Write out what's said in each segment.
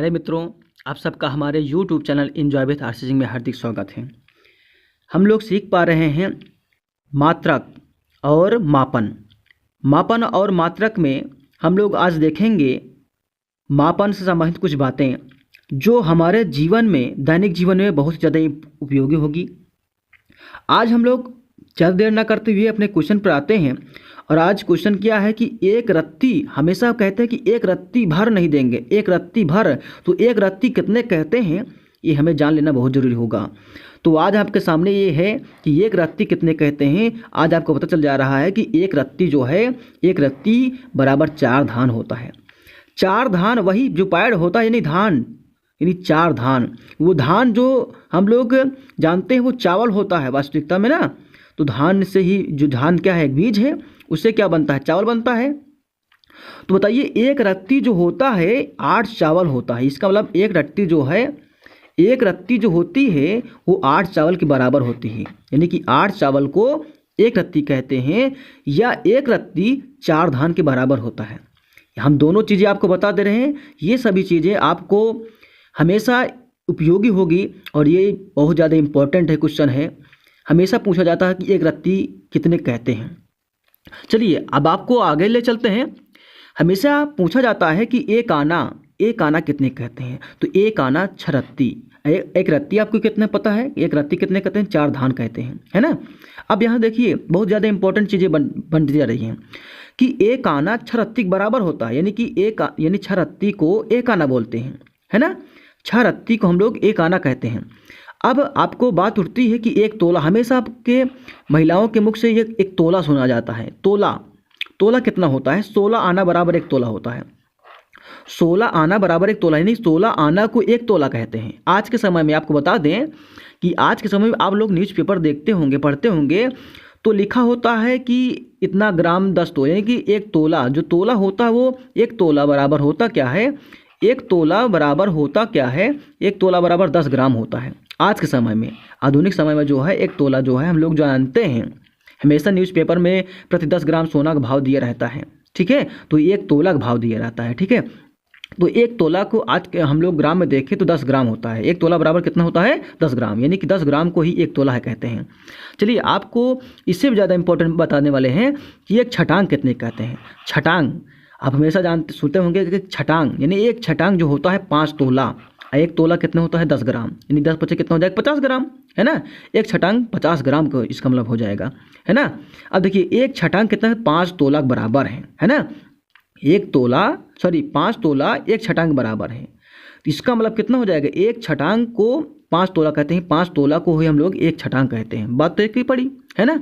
प्यारे मित्रों, आप सबका हमारे YouTube चैनल एंजॉय विथ आरसीसिंग में हार्दिक स्वागत है। हम लोग सीख पा रहे हैं मात्रक और मापन। मापन और मात्रक में हम लोग आज देखेंगे मापन से संबंधित कुछ बातें जो हमारे जीवन में, दैनिक जीवन में बहुत ज़्यादा उपयोगी होगी। आज हम लोग ज़्यादा देर ना करते हुए अपने क्वेश्चन पर आते हैं। और आज क्वेश्चन क्या है कि एक रत्ती, हमेशा कहते हैं कि एक रत्ती भर नहीं देंगे, एक रत्ती भर, तो एक रत्ती कितने कहते हैं ये हमें जान लेना बहुत ज़रूरी होगा। तो आज आपके सामने ये है कि एक रत्ती कितने कहते हैं। आज आपको पता चल जा रहा है कि एक रत्ती जो है, एक रत्ती बराबर 4 धान होता है। 4 धान वही जो पैड होता है, यानी धान, यानी 4 धान। वो धान जो हम लोग जानते हैं वो चावल होता है वास्तविकता में ना। तो धान से ही, जो धान क्या है, एक बीज है, उससे क्या बनता है, चावल बनता है। तो बताइए, एक रत्ती जो होता है 8 चावल होता है। इसका मतलब एक रत्ती जो है, एक रत्ती जो होती है वो 8 चावल के बराबर होती है। यानी कि 8 चावल को एक रत्ती कहते हैं, या एक रत्ती 4 धान के बराबर होता है। हम दोनों चीज़ें आपको बता दे रहे हैं। ये सभी चीज़ें आपको हमेशा उपयोगी होगी और ये बहुत ज़्यादा इम्पोर्टेंट है, क्वेश्चन है। हमेशा पूछा जाता है कि एक रत्ती कितने कहते हैं। चलिए अब आपको आगे ले चलते हैं। हमेशा पूछा जाता है कि एक आना कितने कहते हैं। तो एक आना 6 रत्ती। एक रत्ती आपको कितने पता है, एक रत्ती कितने कहते हैं, 4 धान कहते हैं, है ना। अब यहाँ देखिए बहुत ज़्यादा इंपॉर्टेंट चीज़ें बनती जा रही हैं कि एक आना 6 रत्ती के बराबर होता है। यानी कि यानी 6 रत्ती को एक आना बोलते हैं, है ना। 6 रत्ती को हम लोग एक आना कहते हैं। अब आपको बात उठती है कि एक तोला, हमेशा आपके महिलाओं के मुख से ये एक तोला सुना जाता है। तोला कितना होता है, 16 आना बराबर 1 तोला होता है। 16 आना बराबर 1 तोला, यानी 16 आना को 1 तोला कहते हैं। आज के समय में आपको बता दें कि आज के समय में आप लोग न्यूज़पेपर देखते होंगे, पढ़ते होंगे, तो लिखा होता है कि इतना ग्राम 10 तोला, यानी कि 1 तोला, जो तोला होता है वो 1 तोला बराबर होता क्या है, 1 तोला बराबर होता क्या है, 1 तोला बराबर 10 ग्राम होता है। आज के समय में, आधुनिक समय में जो है 1 तोला जो है हम लोग जानते हैं, हमेशा न्यूज़पेपर में प्रति 10 ग्राम सोना का भाव दिया रहता है, ठीक है। तो 1 तोला का भाव दिया रहता है, ठीक है। तो 1 तोला को आज के हम लोग ग्राम में देखें तो 10 ग्राम होता है। 1 तोला बराबर कितना होता है, 10 ग्राम, यानी कि 10 ग्राम को ही 1 तोला है कहते हैं। चलिए आपको इससे भी ज़्यादा इंपॉर्टेंट बताने वाले हैं कि एक छटांग कितने कहते हैं। छटांग आप हमेशा सुनते होंगे कि छटांग, यानी एक छटांग जो होता है 5 तोला। 1 तोला कितना होता है, 10 ग्राम, यानी 10 पचे कितना हो जाएगा, 50 ग्राम, है ना। एक छटांग 50 ग्राम को इसका मतलब हो जाएगा, है ना। अब देखिए एक छटांग कितना है, 5 तोला के बराबर है ना। 5 तोला एक छटांग बराबर है। तो इसका मतलब कितना हो जाएगा, एक छटांग को 5 तोला कहते हैं, 5 तोला को ही हम लोग एक छटांग कहते हैं। बात तो एक ही पड़ी, है ना।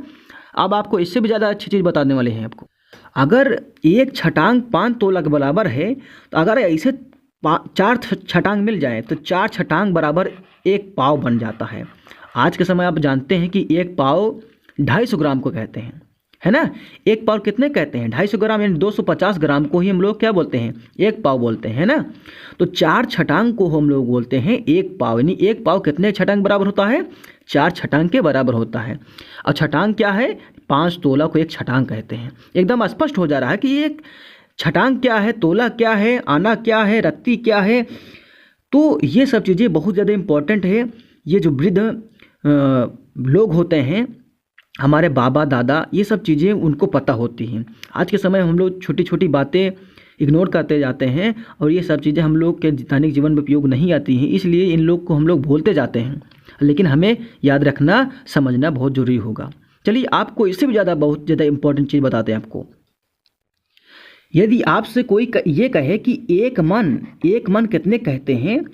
अब आपको इससे भी ज़्यादा अच्छी चीज़ बताने वाले हैं आपको। अगर एक छटांग 5 तोला के बराबर है, तो अगर ऐसे 4 छटांग मिल जाए तो 4 छटांग बराबर 1 पाव बन जाता है। आज के समय आप जानते हैं कि 1 पाव 250 ग्राम को कहते हैं, है ना। 1 पाव कितने कहते हैं, 250 ग्राम, यानी 250 ग्राम को ही हम लोग क्या बोलते हैं, 1 पाव बोलते हैं ना। तो 4 छटांग को हम लोग बोलते हैं 1 पाव, यानी 1 पाव कितने छटांग बराबर होता है, 4 छटांग के बराबर होता है। और छटांग क्या है, 5 तोला को 1 छटांग कहते हैं। एकदम स्पष्ट हो जा रहा है कि एक छटांग क्या है, तोला क्या है, आना क्या है, रत्ती क्या है। तो ये सब चीज़ें बहुत ज़्यादा इम्पोर्टेंट है। ये जो वृद्ध लोग होते हैं, हमारे बाबा दादा, ये सब चीज़ें उनको पता होती हैं। आज के समय हम लोग छोटी छोटी बातें इग्नोर करते जाते हैं और ये सब चीज़ें हम लोग के दैनिक जीवन में उपयोग नहीं आती हैं, इसलिए इन लोग को हम लोग भूलते जाते हैं। लेकिन हमें याद रखना, समझना बहुत ज़रूरी होगा। चलिए आपको इससे भी ज़्यादा बहुत ज़्यादा इंपॉर्टेंट चीज़ बताते हैं आपको। यदि आपसे कोई ये कहे कि एक मन कितने कहते हैं,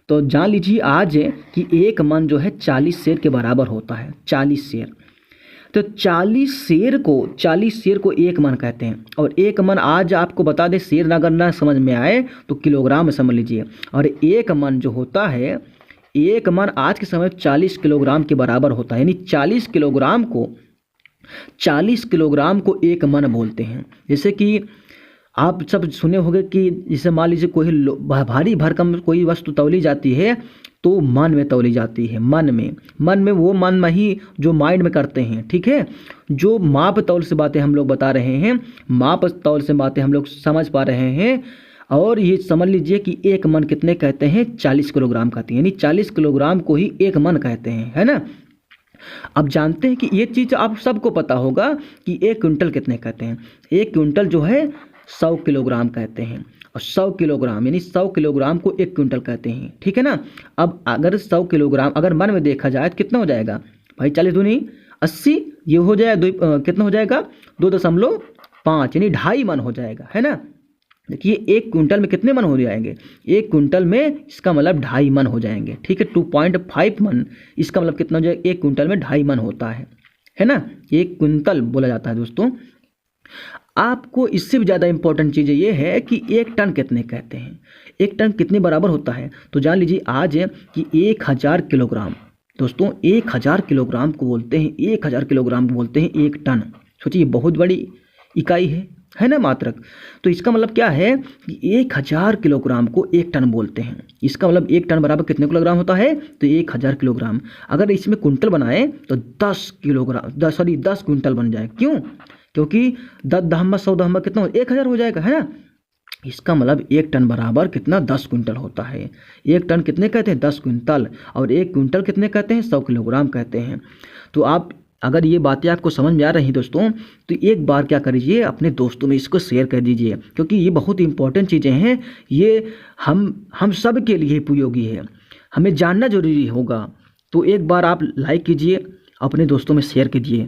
तो जान लीजिए आज कि एक मन जो है 40 शेर के बराबर होता है। 40 शेर, तो 40 शेर को एक मन कहते हैं। और एक मन आज आपको बता दें, शेर अगर ना समझ में आए तो किलोग्राम में समझ लीजिए। और एक मन जो होता है, एक मन आज के समय 40 किलोग्राम के बराबर होता है। यानी 40 किलोग्राम को एक मन बोलते हैं। जैसे कि आप सब सुने होंगे कि जैसे मान लीजिए कोई भारी भरकम कोई वस्तु तौली जाती है तो मन में तौली जाती है। मन में वो मन में ही जो माइंड में करते हैं, ठीक है। जो माप तौल से बातें हम लोग बता रहे हैं, माप तौल से बातें हम लोग समझ पा रहे हैं। और ये समझ लीजिए कि एक मन कितने कहते हैं, 40 किलोग्राम कहते हैं, यानी 40 किलोग्राम को ही एक मन कहते हैं, है ना। अब जानते हैं कि ये चीज़ आप सबको पता होगा कि एक क्विंटल कितने कहते हैं। एक क्विंटल जो है 100 किलोग्राम कहते हैं, और 100 किलोग्राम यानी 100 किलोग्राम को एक क्विंटल कहते हैं, ठीक है ना। अब अगर 100 किलोग्राम अगर मन में देखा जाए तो कितना हो जाएगा भाई, 40 दूनी 80, ये हो जाएगा कितना हो जाएगा 2.5 यानी 2.5 मन हो जाएगा, है ना। देखिए एक क्विंटल में कितने मन हो जाएंगे, एक क्विंटल में इसका मतलब 2.5 मन हो जाएंगे, ठीक है। 2.5 मन, इसका मतलब कितना हो जाएगा, एक क्विंटल में 2.5 मन होता है ना। एक क्विंटल बोला जाता है दोस्तों। आपको इससे भी ज़्यादा इंपॉर्टेंट चीज़ ये है कि एक टन कितने कहते हैं, एक टन कितने बराबर होता है। तो जान लीजिए आज कि 1000 किलोग्राम, दोस्तों 1000 किलोग्राम को बोलते हैं, 1000 किलोग्राम को बोलते हैं एक टन। सोचिए बहुत बड़ी इकाई है ना मात्रक। तो इसका मतलब क्या है कि 1000 किलोग्राम को एक टन बोलते हैं। इसका मतलब एक टन बराबर कितने किलोग्राम होता है, तो 1000 किलोग्राम। अगर इसमें कुंटल बनाए तो 10 क्विंटल बन जाए। क्यों, क्योंकि 10 दहम्मा 100 दहम्मा कितना 1000 हो जाएगा, है ना। इसका मतलब एक टन बराबर कितना 10 क्विंटल होता है। एक टन कितने कहते हैं, 10 क्विंटल, और एक क्विंटल कितने कहते हैं, 100 किलोग्राम कहते हैं। तो आप अगर ये बातें आपको समझ में आ रही दोस्तों, तो एक बार क्या करिए, अपने दोस्तों में इसको शेयर कर दीजिए, क्योंकि ये बहुत इंपॉर्टेंट चीज़ें हैं। ये हम सब के लिए उपयोगी है, हमें जानना जरूरी होगा। तो एक बार आप लाइक कीजिए, अपने दोस्तों में शेयर कीजिए।